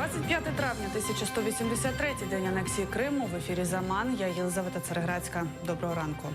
25 травня 1183-й день анексії Криму. В ефірі «Заман». Я Єлизавета Цареградська. Доброго ранку.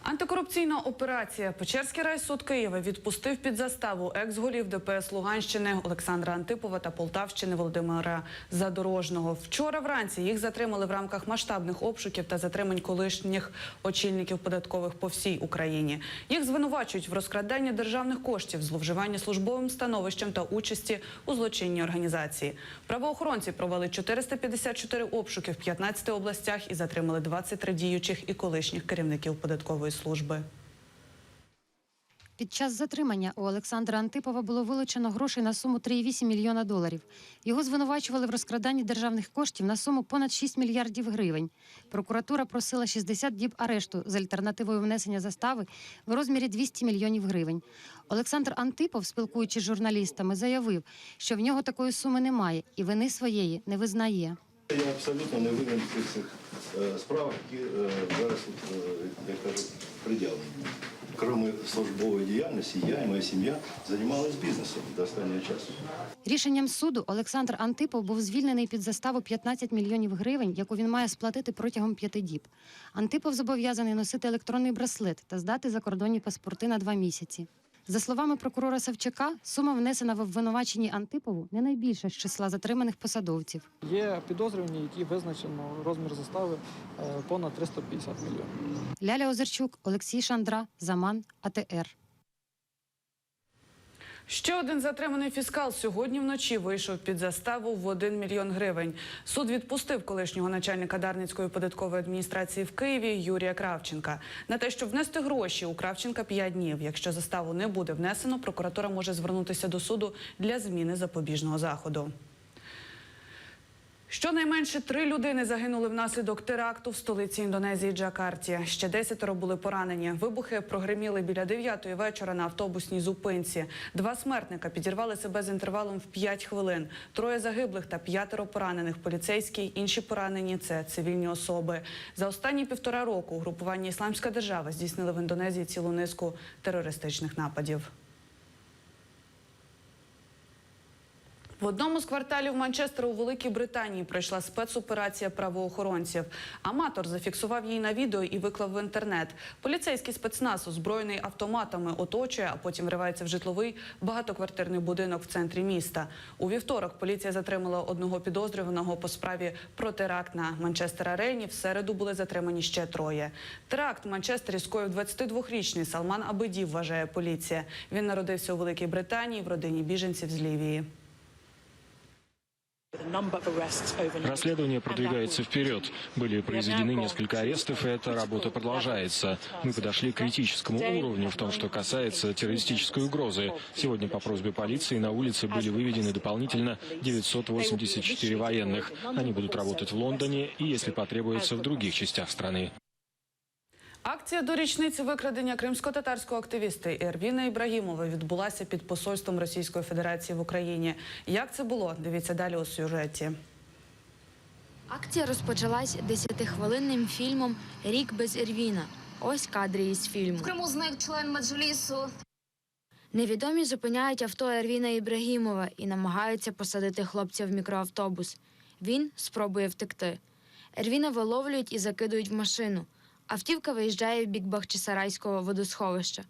Антикорупційна операція. Печерський райсуд Києва відпустив під заставу екс-голів ДПС Луганщини Олександра Антипова та Полтавщини Володимира Задорожного. Вчора вранці їх затримали в рамках масштабних обшуків та затримань колишніх очільників податкових по всій Україні. Їх звинувачують в розкраданні державних коштів, зловживанні службовим становищем та участі у злочинній організації. Правоохоронці провели 454 обшуки в 15 областях і затримали 23 діючих і колишніх керівників податкової служби. Під час затримання у Олександра Антипова було вилучено грошей на суму 3,8 мільйона доларів. Його звинувачували в розкраданні державних коштів на суму понад 6 мільярдів гривень. Прокуратура просила 60 діб арешту з альтернативою внесення застави в розмірі 200 мільйонів гривень. Олександр Антипов, спілкуючись з журналістами, заявив, що в нього такої суми немає і вини своєї не визнає. Я абсолютно не винен в цих справах, які зараз, як кажуть, приділені. Крім службової діяльності, я і моя сім'я займалися бізнесом до останнього часу. Рішенням суду Олександр Антипов був звільнений під заставу 15 мільйонів гривень, яку він має сплатити протягом 5 діб. Антипов зобов'язаний носити електронний браслет та здати закордонні паспорти на 2 місяці. За словами прокурора Савчака, сума, внесена в обвинуваченні Антипову, не найбільша з числа затриманих посадовців. Є підозрювані, які визначено розмір застави понад 350 мільйонів. Ляля Озерчук, Олексій Шандра, Заман, АТР. Ще один затриманий фіскал сьогодні вночі вийшов під заставу в 1 мільйон гривень. Суд відпустив колишнього начальника Дарницької податкової адміністрації в Києві Юрія Кравченка. На те, щоб внести гроші, у Кравченка 5 днів. Якщо заставу не буде внесено, прокуратура може звернутися до суду для зміни запобіжного заходу. Щонайменше 3 людини загинули внаслідок теракту в столиці Індонезії Джакарті. Ще 10 були поранені. Вибухи прогриміли біля 9-ї вечора на автобусній зупинці. 2 смертника підірвали себе з інтервалом в 5 хвилин. 3 загиблих та 5 поранених поліцейські. Інші поранені – це цивільні особи. За останні 1,5 року угрупування «Ісламська держава» здійснили в Індонезії цілу низку терористичних нападів. В одному з кварталів Манчестера у Великій Британії пройшла спецоперація правоохоронців. Аматор зафіксував її на відео і виклав в інтернет. Поліцейський спецназ, озброєний автоматами, оточує, а потім вривається в житловий багатоквартирний будинок в центрі міста. У вівторок поліція затримала одного підозрюваного по справі про теракт на Манчестер-арені. В середу були затримані ще 3. Теракт в Манчестері скоїв 22-річний Салман Абедів, вважає поліція. Він народився у Великій Британії в родині біженців з Лівії. Расследование продвигается вперед. Были произведены несколько арестов, и эта работа продолжается. Мы подошли к критическому уровню в том, что касается террористической угрозы. Сегодня по просьбе полиции на улице были выведены дополнительно 984 военных. Они будут работать в Лондоне и, если потребуется, в других частях страны. Акція до річниці викрадення кримсько-татарського активіста Ервіна Ібрагімова відбулася під посольством Російської Федерації в Україні. Як це було? Дивіться далі у сюжеті. Акція розпочалась 10-хвилинним фільмом «Рік без Ервіна». Ось кадри із фільму. В Криму зник член меджлісу. Невідомі зупиняють авто Ервіна Ібрагімова і намагаються посадити хлопця в мікроавтобус. Він спробує втекти. Ервіна виловлюють і закидують в машину. Автівка виїжджає в бік Бахчисарайського водосховища.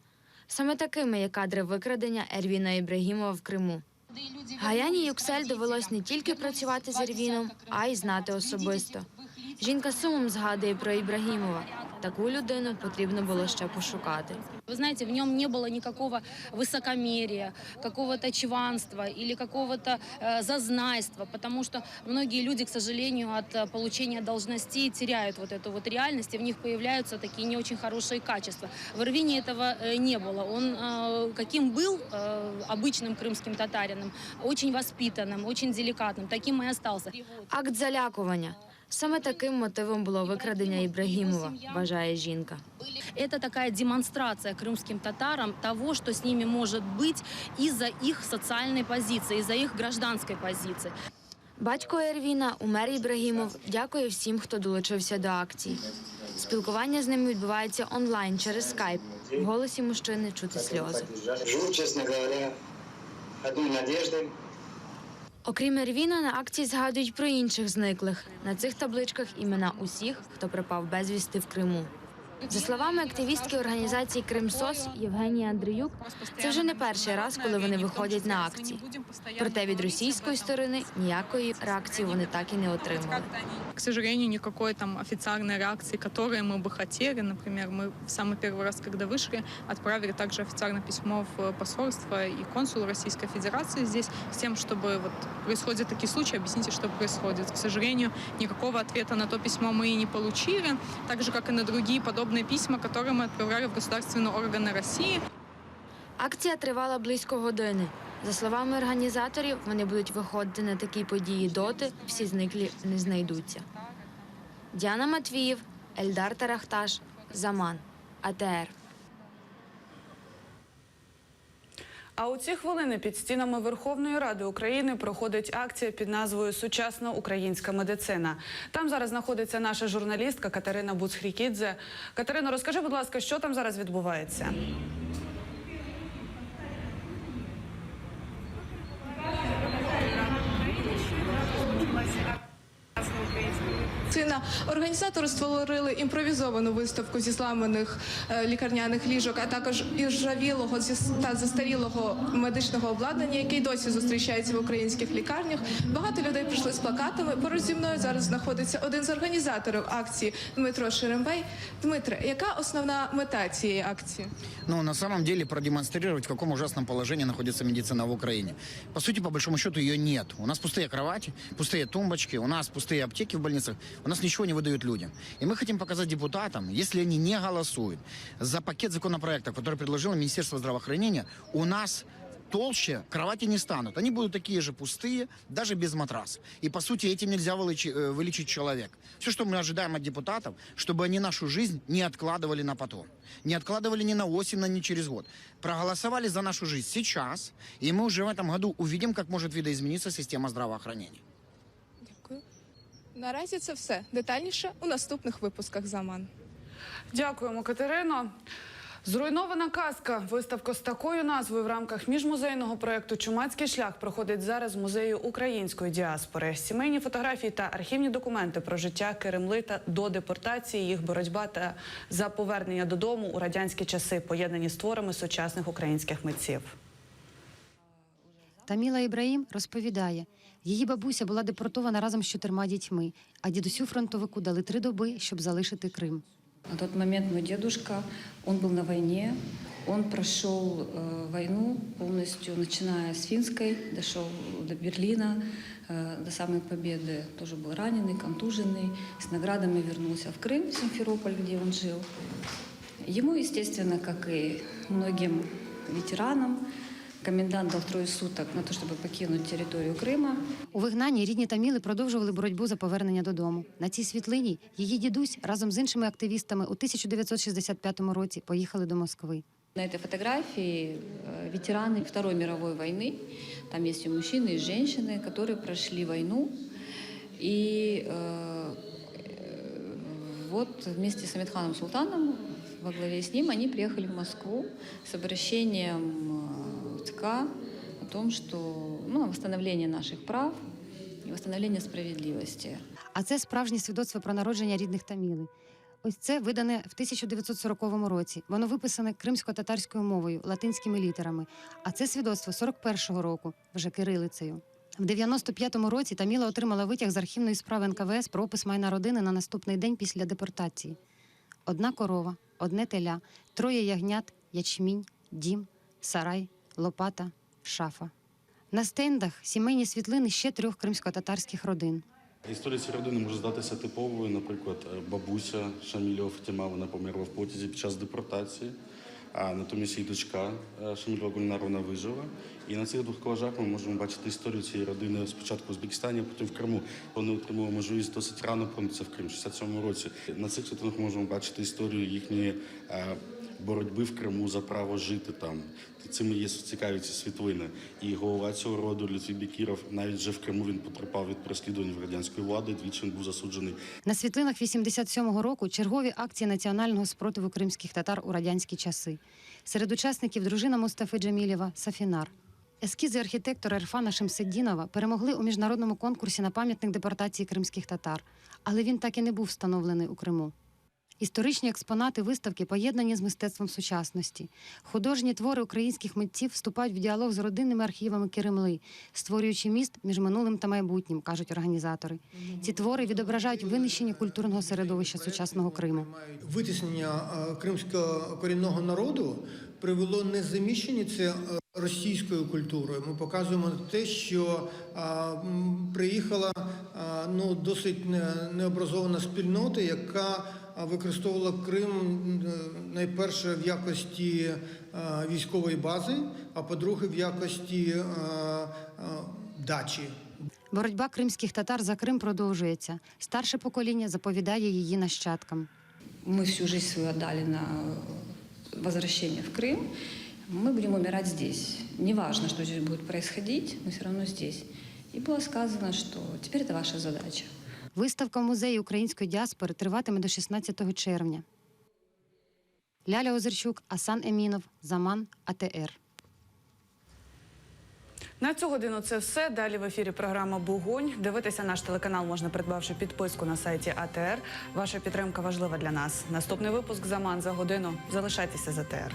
Саме такими є кадри викрадення Ервіна Ібрагімова в Криму. Гаяні Юксель довелось не тільки працювати з Ервіном, а й знати особисто. Жінка сумом згадує про Ібрагімова. Таку людину потрібно було ще пошукати. Вы знаете, в нем не было никакого высокомерия, какого-то чванства или какого-то зазнайства, потому что многие люди, к сожалению, от получения должностей теряют вот эту вот реальность, и в них появляются такие не очень хорошие качества. В Эрвине этого не было. Он каким был обычным крымским татарином, очень воспитанным, очень деликатным, таким и остался. Акт залякування. Саме таким мотивом було викрадення Ібрагімова, вважає жінка. Это такая демонстрация крымским татарам того, что с ними может быть из-за их социальной позиции, из-за их гражданской позиции. Батько Ервіна, Умер Ібрагімов, дякує всім, хто долучився до акції. Спілкування з ним відбувається онлайн через скайп. В голосі мужчини чути сльози. Живу, чесно говоря, одною надіждою. Окрім Ервіна, на акції згадують про інших зниклих. На цих табличках імена усіх, хто пропав безвісти в Криму. За словами активістки організації «Кримсос» Євгенії Андріюк, це вже не перший раз, коли вони виходять на акції. Проте від російської сторони ніякої реакції вони так і не отримали. К сожалению, никакой там официальной реакции, которой мы бы хотели. Например, мы в самый первый раз, когда вышли, отправили также официальное письмо в посольство и консулу Российской Федерации здесь с тем, чтобы вот происходят такие случаи, объясните, что происходит. К сожалению, никакого ответа на то письмо мы и не получили, так же, как и на другие подобные письма, которые мы отправляли в государственные органы России. Акція тривала близько години. За словами організаторів, вони будуть виходити на такі події доти, всі зниклі не знайдуться. Діана Матвіїв, Ельдар Тарахташ, Заман, АТР. А у ці хвилини під стінами Верховної Ради України проходить акція під назвою «Сучасна українська медицина». Там зараз знаходиться наша журналістка Катерина Буцхрікідзе. Катерино, розкажи, будь ласка, що там зараз відбувається? Організатори створили імпровізовану виставку зі зламаних лікарняних ліжок, а також іржавілого та застарілого медичного обладнання, який досі зустрічається в українських лікарнях. Багато людей прийшли з плакатами. Поруч зі мною зараз знаходиться один з організаторів акції Дмитро Шерембей. Дмитре, яка основна мета цієї акції? Ну, на самом деле продемонстрировать, в каком ужасном положении находится медицина в Украине. По сути, по большому счету, ее нет. У нас пустые кровати, пустые тумбочки, у нас пустые аптеки в больницах, у нас ничего не выдают людям. И мы хотим показать депутатам, если они не голосуют за пакет законопроектов, который предложило Министерство здравоохранения, у нас толще кровати не станут. Они будут такие же пустые, даже без матраса. И, по сути, этим нельзя вылечить человека. Все, что мы ожидаем от депутатов, чтобы они нашу жизнь не откладывали на потом. Не откладывали ни на осень, ни через год. Проголосовали за нашу жизнь сейчас, и мы уже в этом году увидим, как может видоизмениться система здравоохранения. Дякую. Наразі це все. Детальніше у наступних випусках «Заман». Дякуємо, Катерино. Зруйнована казка. Виставка з такою назвою в рамках міжмузейного проєкту «Чумацький шлях» проходить зараз в музеї української діаспори. Сімейні фотографії та архівні документи про життя керемлита до депортації, їх боротьба та за повернення додому у радянські часи, поєднані з творами сучасних українських митців. Таміла Ібраїм розповідає, її бабуся була депортована разом з 4 дітьми, а дідусю-фронтовику дали 3 доби, щоб залишити Крим. На тот момент мой дедушка, он был на войне, он прошел войну полностью, начиная с Финской, дошел до Берлина, до самой победы, тоже был раненый, контуженный, с наградами вернулся в Крым, в Симферополь, где он жил. Ему, естественно, как и многим ветеранам, комендант дав 3 суток на те, щоб покинути територію Криму. У вигнанні рідні Таміли продовжували боротьбу за повернення додому. На цій світлині її дідусь разом з іншими активістами у 1965 році поїхали до Москви. На этой фотографии ветераны Второй мировой войны. Там есть и мужчины, и женщины, которые прошли войну. И вот вместе с Амитханом Султаном, во главе с ним, они приехали в Москву с обращением ЦК о том, что восстановление наших прав и восстановление справедливости. А це справжнє свідоцтво про народження рідних Таміли. Ось це видане в 1940 році. Воно виписане кримсько-татарською мовою, латинськими літерами. А це свідоцтво 41-го року, вже кирилицею. В 95-му році Таміла отримала витяг з архівної справи НКВС про опис майна родини на наступний день після депортації. 1 корова, 1 теля, 3 ягнят, ячмінь, дім, сарай, лопата, шафа. На стендах сімейні світлини ще 3 кримсько-татарських родин. Історія цієї родини може здатися типовою. Наприклад, бабуся Шамільова Фатіма, вона померла в потязі під час депортації, а натомість її дочка Шамільова Гульнар, вона вижила. І на цих 2 колажах ми можемо бачити історію цієї родини спочатку в Узбекистані, а потім в Криму. Вони отримали можливість досить рано повернутися в Крим, в 67-му році. На цих світлинах ми можемо бачити історію їхньої боротьби в Криму за право жити там. Цим є цікаві ці світлини. І голова цього роду Лютвій Бекіров, навіть вже в Криму він потерпав від переслідувань радянської влади, двічі він був засуджений. На світлинах 87-го року чергові акції національного спротиву кримських татар у радянські часи. Серед учасників дружина Мустафи Джемілєва Сафінар. Ескізи архітектора Ірфана Шемсетдінова перемогли у міжнародному конкурсі на пам'ятник депортації кримських татар, але він так і не був встановлений у Криму. Історичні експонати виставки поєднані з мистецтвом сучасності. Художні твори українських митців вступають в діалог з родинними архівами Кремли, створюючи міст між минулим та майбутнім, кажуть організатори. Ці твори відображають винищення культурного середовища сучасного Криму. Витіснення кримського корінного народу привело не заміщення це російською культурою. Ми показуємо те, що приїхала досить необразована спільнота, яка використовувала Крим найперше в якості військової бази, а по-друге в якості дачі. Боротьба кримських татар за Крим продовжується. Старше покоління заповідає її нащадкам. Мы всю жизнь свою отдали на возвращение в Крым. Мы будем умирать здесь. Неважно, что здесь будет происходить, мы все равно здесь. И было сказано, что теперь это ваша задача. Виставка в музеї української діаспори триватиме до 16 червня. Ляля Озерчук, Асан Емінов, Заман, АТР. На цю годину це все. Далі в ефірі програма «Бугонь». Дивитися наш телеканал можна, придбавши підписку на сайті АТР. Ваша підтримка важлива для нас. Наступний випуск «Заман за годину». Залишайтеся з АТР.